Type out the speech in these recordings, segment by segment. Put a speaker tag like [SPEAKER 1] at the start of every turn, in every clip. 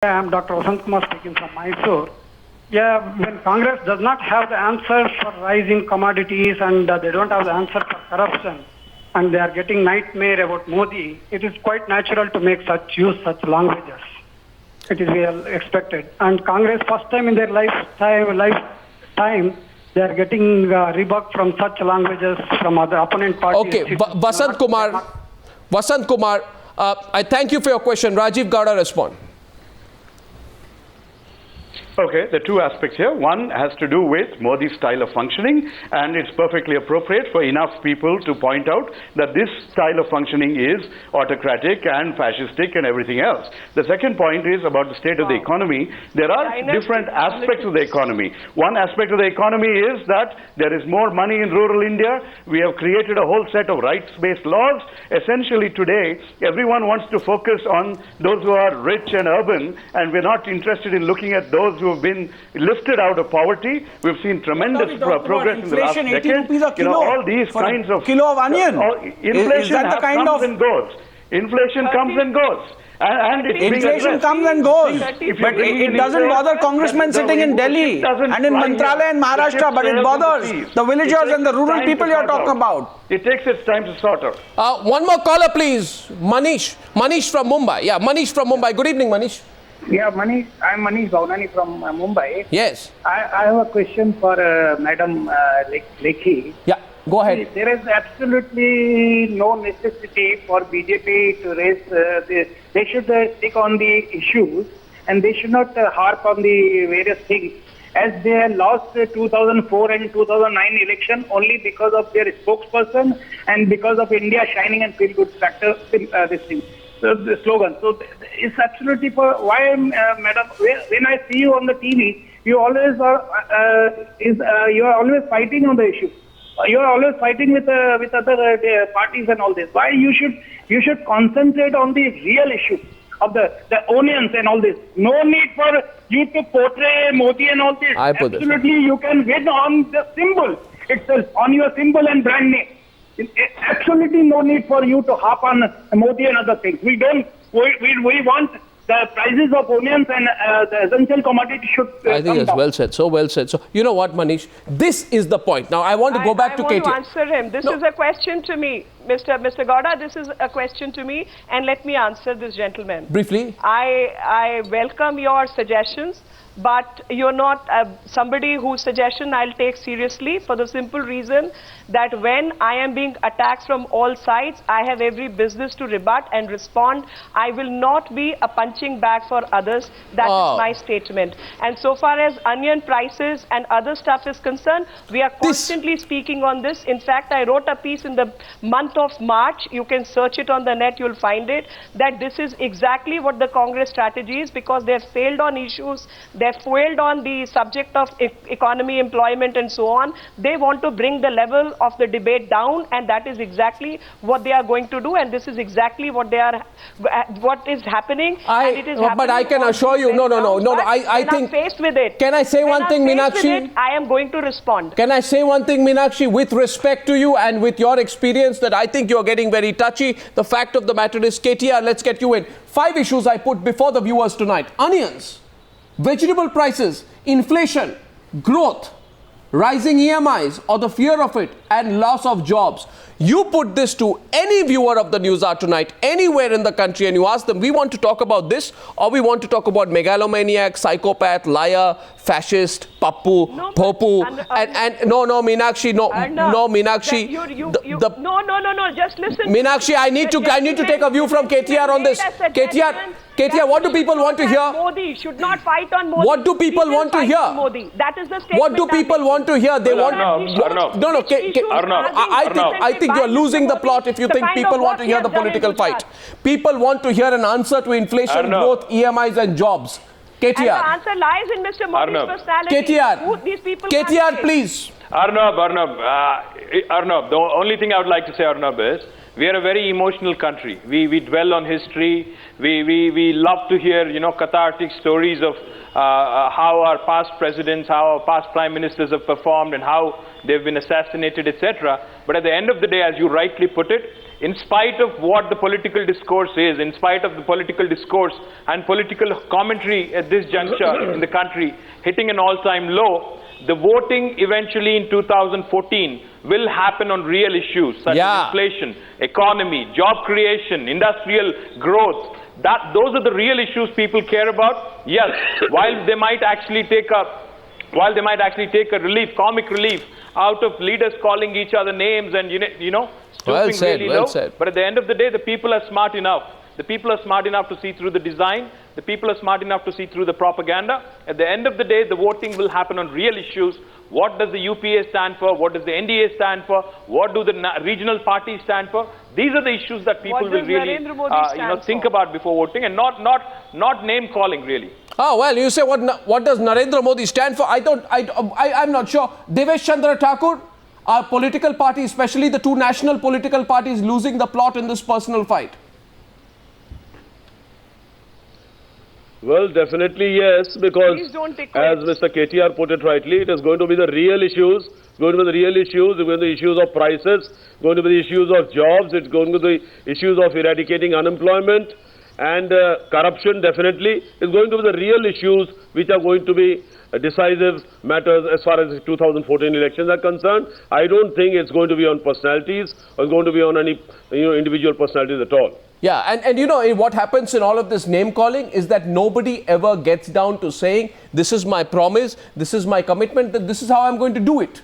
[SPEAKER 1] I am Dr. Vasant Kumar speaking from Mysore. Yeah, when Congress does not have the answers for rising commodities and they don't have the answer for corruption and they are getting nightmare about Modi, it is quite natural to make use such languages. It is well expected. And Congress, first time in their lifetime, they are getting rebuke from such languages from other opponent parties.
[SPEAKER 2] Okay, Vasant Kumar, I thank you for your question. Rajeev Gowda, respond.
[SPEAKER 3] Okay, there are two aspects here. One has to do with Modi's style of functioning, and it's perfectly appropriate for enough people to point out that this style of functioning is autocratic and fascistic and everything else. The second point is about the state of the economy. There are different aspects of the economy. One aspect of the economy is that there is more money in rural India. We have created a whole set of rights-based laws. Essentially today, everyone wants to focus on those who are rich and urban, and we're not interested in looking at those who have been lifted out of poverty. We've seen tremendous progress in the last decade. All these kinds of
[SPEAKER 4] kilo of onion.
[SPEAKER 3] Inflation comes and goes. Inflation comes and goes. And
[SPEAKER 4] inflation comes and goes, but it doesn't bother congressmen sitting in Delhi and in Mantralaya and Maharashtra, but it bothers the villagers and the rural people you're talking about.
[SPEAKER 3] It takes its time to sort out.
[SPEAKER 2] One more caller, please. Manish from Mumbai. Yeah, Manish from Mumbai. Good evening, Manish.
[SPEAKER 5] Yeah, I'm Manish Bhavnani from Mumbai.
[SPEAKER 2] Yes.
[SPEAKER 5] I have a question for Madam Lekhi.
[SPEAKER 2] Yeah, go ahead.
[SPEAKER 5] There is absolutely no necessity for BJP to raise, they should stick on the issues and they should not harp on the various things. As they had lost 2004 and 2009 election only because of their spokesperson and because of India shining and feel good factor, this thing. So the slogan. So it's absolutely for why, madam, when I see you on the TV, you always you are always fighting on the issue. You are always fighting with other parties and all this. Why you should concentrate on the real issue of the onions and all this. No need for you to portray Modi and all this. Absolutely, you can win on the symbol itself, on your symbol and brand name. Absolutely no need for you to harp on Modi and other things. We want the prices of onions and the essential commodity should
[SPEAKER 2] I think it's well said. So well said. So you know what, Manish? This is the point. Now I want to go back to Katie.
[SPEAKER 6] I want to answer him. This is a question to me. Mr. Gowda, this is a question to me, and let me answer this gentleman.
[SPEAKER 2] Briefly.
[SPEAKER 6] I welcome your suggestions, but you're not somebody whose suggestion I'll take seriously for the simple reason that when I am being attacked from all sides, I have every business to rebut and respond. I will not be a punching bag for others. That is my statement. And so far as onion prices and other stuff is concerned, we are constantly speaking on this. In fact, I wrote a piece in the month of March. You can search it on the net, you'll find it, that this is exactly what the Congress strategy is, because they've failed on issues, they've failed on the subject of economy, employment and so on. They want to bring the level of the debate down, and that is exactly what they are going to do, and this is exactly what what is happening. And it is
[SPEAKER 2] but I can assure you, no, I think,
[SPEAKER 6] faced with it.
[SPEAKER 2] Can I say one thing, Meenakshi?
[SPEAKER 6] I am going to respond.
[SPEAKER 2] Can I say one thing, Meenakshi, with respect to you and with your experience, that I think you're getting very touchy. The fact of the matter is, KTR, let's get you in. 5 issues I put before the viewers tonight. Onions, vegetable prices, inflation, growth, rising EMIs or the fear of it, and loss of jobs. You put this to any viewer of the Newshour tonight, anywhere in the country, and you ask them, we want to talk about this, or we want to talk about megalomaniac, psychopath, liar, fascist, pappu, popu, and no, Meenakshi, no, Meenakshi.
[SPEAKER 6] No, just listen.
[SPEAKER 2] Meenakshi, I need to take a view from KTR on this. KTR, what do people want to hear?
[SPEAKER 6] Modi should not fight on Modi.
[SPEAKER 2] What do people want to hear?
[SPEAKER 6] Modi. That is the statement.
[SPEAKER 2] What do people want to hear? They want I think you are losing the plot if you think people want to hear the political fight. People want to hear an answer to inflation, growth, EMIs and jobs. KTR.
[SPEAKER 6] And the answer lies in Mr. Modi's personality.
[SPEAKER 2] KTR, please.
[SPEAKER 7] Arnab, the only thing I would like to say, Arnab, is we are a very emotional country. We dwell on history. We love to hear, cathartic stories of how our past presidents, how our past prime ministers have performed and how they've been assassinated, etc. But at the end of the day, as you rightly put it, in spite of what the political discourse is, in spite of the political discourse and political commentary at this juncture in the country hitting an all-time low, the voting eventually in 2014 will happen on real issues such as inflation, economy, job creation, industrial growth. Those are the real issues people care about. Yes, while they might actually take a relief, comic relief, out of leaders calling each other names and stooping really low. But at the end of the day, the people are smart enough. The people are smart enough to see through the design. The people are smart enough to see through the propaganda. At the end of the day, the voting will happen on real issues. What does the UPA stand for? What does the NDA stand for? What do the regional parties stand for? These are the issues that people will really think about before voting, and not name calling really.
[SPEAKER 2] Oh, well, you say what does Narendra Modi stand for? I'm not sure. Devesh Chandra Thakur, our political party, especially the two national political parties, losing the plot in this personal fight.
[SPEAKER 8] Well, definitely yes, because as Mr. KTR put it rightly, it is going to be the real issues. It's going to be the real issues. It's going to be the issues of prices. It's going to be the issues of jobs. It's going to be the issues of eradicating unemployment and corruption. Definitely, it's going to be the real issues which are going to be decisive matters as far as the 2014 elections are concerned. I don't think it's going to be on personalities or it's going to be on any individual personalities at all.
[SPEAKER 2] Yeah, and what happens in all of this name calling is that nobody ever gets down to saying, this is my promise, this is my commitment, that this is how I'm going to do it.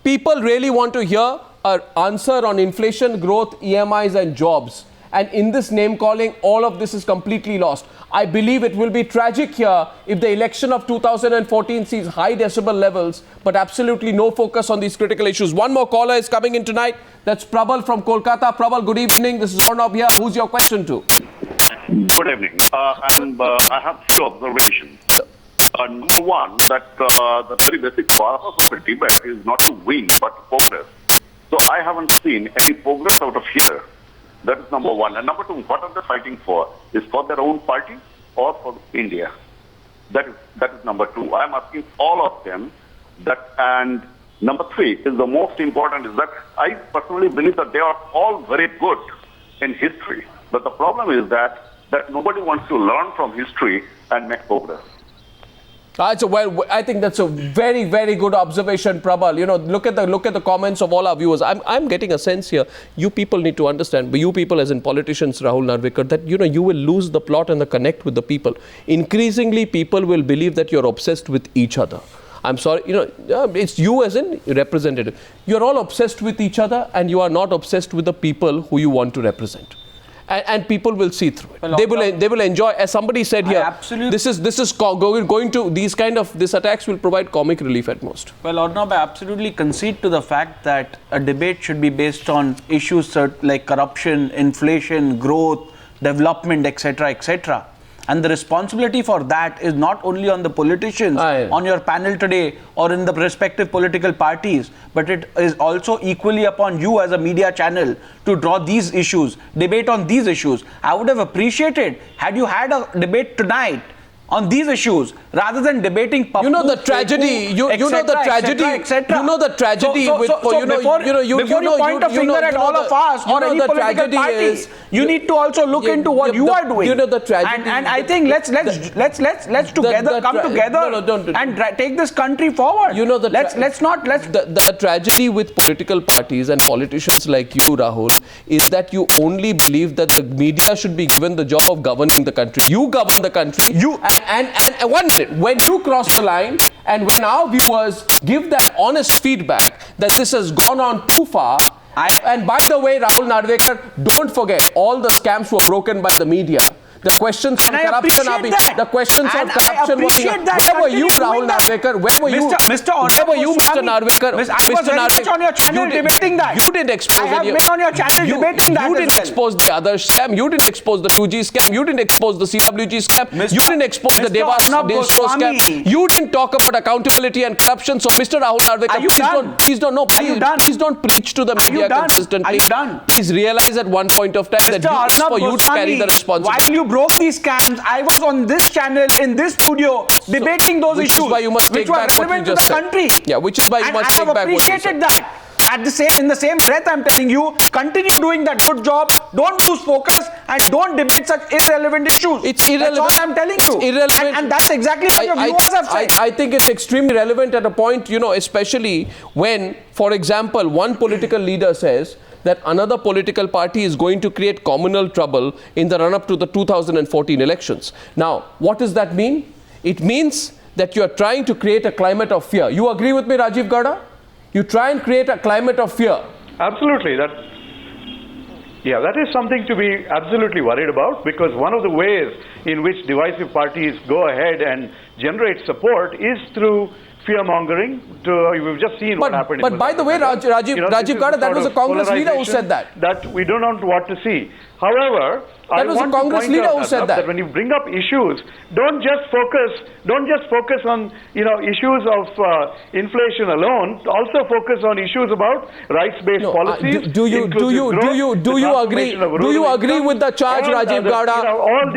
[SPEAKER 2] People really want to hear an answer on inflation, growth, EMIs and jobs. And in this name calling, all of this is completely lost. I believe it will be tragic here if the election of 2014 sees high decibel levels, but absolutely no focus on these critical issues. One more caller is coming in tonight. That's Prabal from Kolkata. Prabal, good evening. This is Arnab here. Who's your question to?
[SPEAKER 9] Good evening. I have few observations. Number one, that the very basic purpose of a debate is not to win, but to progress. So I haven't seen any progress out of here. That is number one. And number two, what are they fighting for? Is for their own party or for India? That is number two. I am asking all of them that. And number three is the most important, is that I personally believe that they are all very good in history. But the problem is that nobody wants to learn from history and make progress.
[SPEAKER 2] Well, I think that's a very, very good observation, Prabal. Look at the comments of all our viewers. I'm getting a sense here. You people need to understand, but you people as in politicians, Rahul Narvekar, that you will lose the plot and the connect with the people. Increasingly, people will believe that you're obsessed with each other. I'm sorry, it's you as in representative. You're all obsessed with each other, and you are not obsessed with the people who you want to represent. And people will see through it. Well, they will enjoy. As somebody said here, this attacks will provide comic relief at most.
[SPEAKER 4] Well, Arnab, I absolutely concede to the fact that a debate should be based on issues like corruption, inflation, growth, development, etc., etc. And the responsibility for that is not only on the politicians on your panel today or in the respective political parties, but it is also equally upon you as a media channel to draw these issues, debate on these issues. I would have appreciated had you had a debate tonight on these issues rather than debating
[SPEAKER 2] the tragedy before you
[SPEAKER 4] point a finger at all of us or any political party, you need to also look into what you are doing.
[SPEAKER 2] The tragedy,
[SPEAKER 4] and I think let's together come together and take this country forward.
[SPEAKER 2] The tragedy with political parties and politicians like you, Rahul, is that you only believe that the media should be given the job of governing the country. You govern the country. And 1 minute, when you cross the line and when our viewers give that honest feedback that this has gone on too far, and by the way, Rahul Narvekar, don't forget, all the scams were broken by the media. The questions on corruption are being... The questions on corruption were being... Where were you, Rahul Narvekar? Where were you? Where were you, Mr. Narvekar?
[SPEAKER 4] I was very much on your channel debating that.
[SPEAKER 2] You didn't expose...
[SPEAKER 4] I have been on your channel debating that.
[SPEAKER 2] You didn't expose the other scam. You didn't expose the 2G scam. You didn't expose the CWG scam. You didn't expose the Devesh Chandra scam. You didn't talk about accountability and corruption. So, Mr. Rahul Narvekar, please don't preach to the media consistently. Please realize at one point of time that it is for you to carry the responsibility.
[SPEAKER 4] Broke these scams. I was on this channel, in this studio, debating those issues,
[SPEAKER 2] which is why you must take back what you just said.
[SPEAKER 4] Country.
[SPEAKER 2] Yeah, which is why you must take back what you said.
[SPEAKER 4] And I have appreciated that. in the same breath, I'm telling you, continue doing that good job. Don't lose focus and don't debate such irrelevant issues.
[SPEAKER 2] It's irrelevant.
[SPEAKER 4] That's all I'm telling you.
[SPEAKER 2] Irrelevant.
[SPEAKER 4] And that's exactly what your viewers have said.
[SPEAKER 2] I think it's extremely relevant at a point, especially when, for example, one political leader says that another political party is going to create communal trouble in the run-up to the 2014 elections. Now, what does that mean? It means that you are trying to create a climate of fear. You agree with me, Rajeev Gowda? You try and create a climate of fear.
[SPEAKER 3] Absolutely. That is something to be absolutely worried about, because one of the ways in which divisive parties go ahead and generate support is through fear-mongering. We've just seen what happened.
[SPEAKER 2] But by the way, Rajeev Gowda, that was a Congress leader who said that.
[SPEAKER 3] That we do not want to see. However,
[SPEAKER 2] that was a Congress leader who said that.
[SPEAKER 3] When you bring up issues, don't just focus on issues of inflation alone. Also focus on issues about rights-based policies.
[SPEAKER 2] Do you agree with the charge, Rajeev Gowda?
[SPEAKER 3] All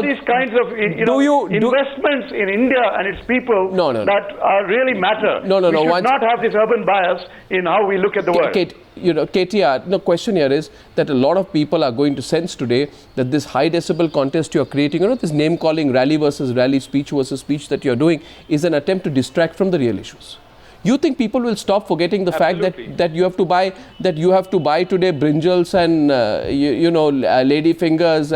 [SPEAKER 3] these kinds of investments in India and its people that really matter. We should not have this urban bias in how we look at the world.
[SPEAKER 2] KTR, the question here is that a lot of people are going to sense today that this high decibel contest you are creating, this name calling, rally versus rally, speech versus speech that you are doing is an attempt to distract from the real issues. You think people will stop forgetting the fact that you have to buy today brinjals and lady fingers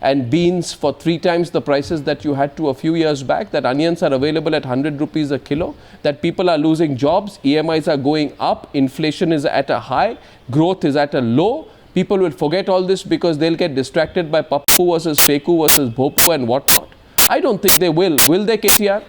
[SPEAKER 2] and beans for 3 times the prices that you had to a few years back, that onions are available at 100 rupees a kilo, that people are losing jobs, EMIs are going up, inflation is at a high, growth is at a low. People will forget all this because they'll get distracted by Pappu versus Peku versus Bhopu and whatnot. I don't think they will. Will they, KTR?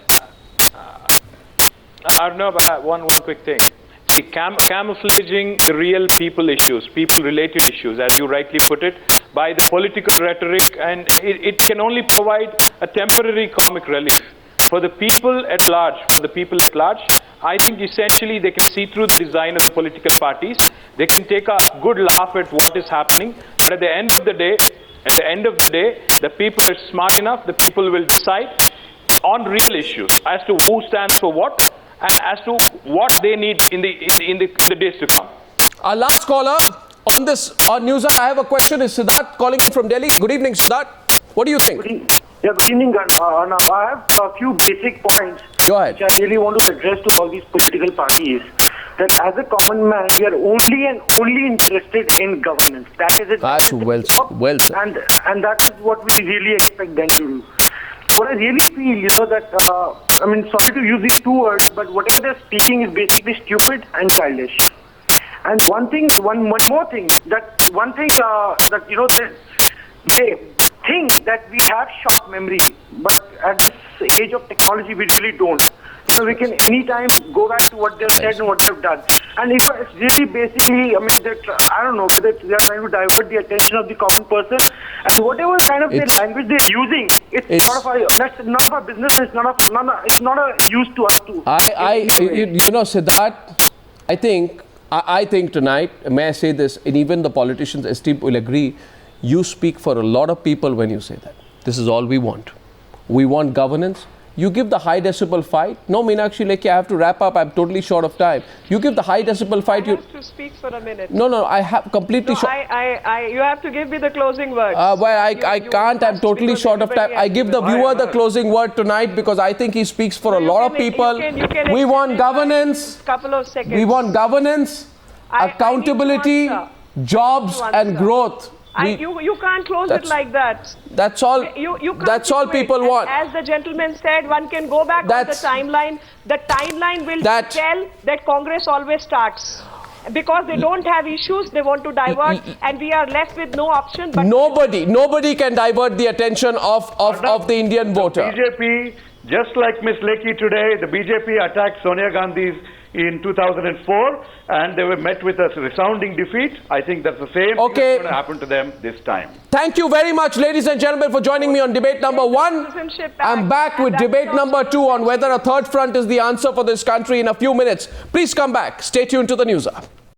[SPEAKER 7] Arnab, one quick thing. See, camouflaging the real people issues, people-related issues, as you rightly put it, by the political rhetoric, and it can only provide a temporary comic relief. For the people at large, I think essentially they can see through the design of the political parties. They can take a good laugh at what is happening, but at the end of the day, the people are smart enough, the people will decide on real issues as to who stands for what, and as to what they need in the days to come.
[SPEAKER 2] Our last caller on this on Newshour, I have a question. Is Siddharth calling in from Delhi? Good evening, Siddharth. What do you think?
[SPEAKER 10] Good evening, Arnab. I have a few basic points
[SPEAKER 2] Go ahead.
[SPEAKER 10] which I really want to address to all these political parties. That as a common man, we are only and only interested in governance. That is it.
[SPEAKER 2] That's well said.
[SPEAKER 10] And that is what we really expect them to do. What I really feel, that, sorry to use these 2 words, but whatever they're speaking is basically stupid and childish. And one more thing, they think that we have short memory, but at this age of technology, we really don't. We can anytime go back to what they've said and what they've done. And if it's really basically, I don't know whether they're trying to divert the attention of the common person, and whatever kind of language they're using, that's none of our business. It's not a use to us too.
[SPEAKER 2] Siddharth, I think tonight, may I say this, and even the politicians esteemed will agree, you speak for a lot of people when you say that. This is all we want. We want governance. You give the high decibel fight. No, Meenakshi Lekhi, I have to wrap up. I'm totally short of time. You give the high decibel fight.
[SPEAKER 6] I have to speak for a minute.
[SPEAKER 2] No, I have completely short.
[SPEAKER 6] You have to give me the closing word.
[SPEAKER 2] I can't. I'm totally short of time. I give the viewer the closing word tonight because I think he speaks for a lot of people. We want governance.
[SPEAKER 6] Couple of seconds.
[SPEAKER 2] We want governance, accountability, jobs and growth.
[SPEAKER 6] You can't close it like that.
[SPEAKER 2] That's all. That's all people want.
[SPEAKER 6] As the gentleman said, one can go back on the timeline. The timeline will tell that Congress always starts. Because they don't have issues, they want to divert, and we are left with no option. But
[SPEAKER 2] nobody can divert the attention of the Indian voter.
[SPEAKER 3] BJP, just like Ms. Lekhi today, the BJP attacked Sonia Gandhi's in 2004, and they were met with a resounding defeat. I think that's the same thing that's going to happen to them this time.
[SPEAKER 2] Thank you very much, ladies and gentlemen, for joining me on debate number 1. I'm back with debate number 2 on whether a third front is the answer for this country in a few minutes. Please come back. Stay tuned to the Newshour.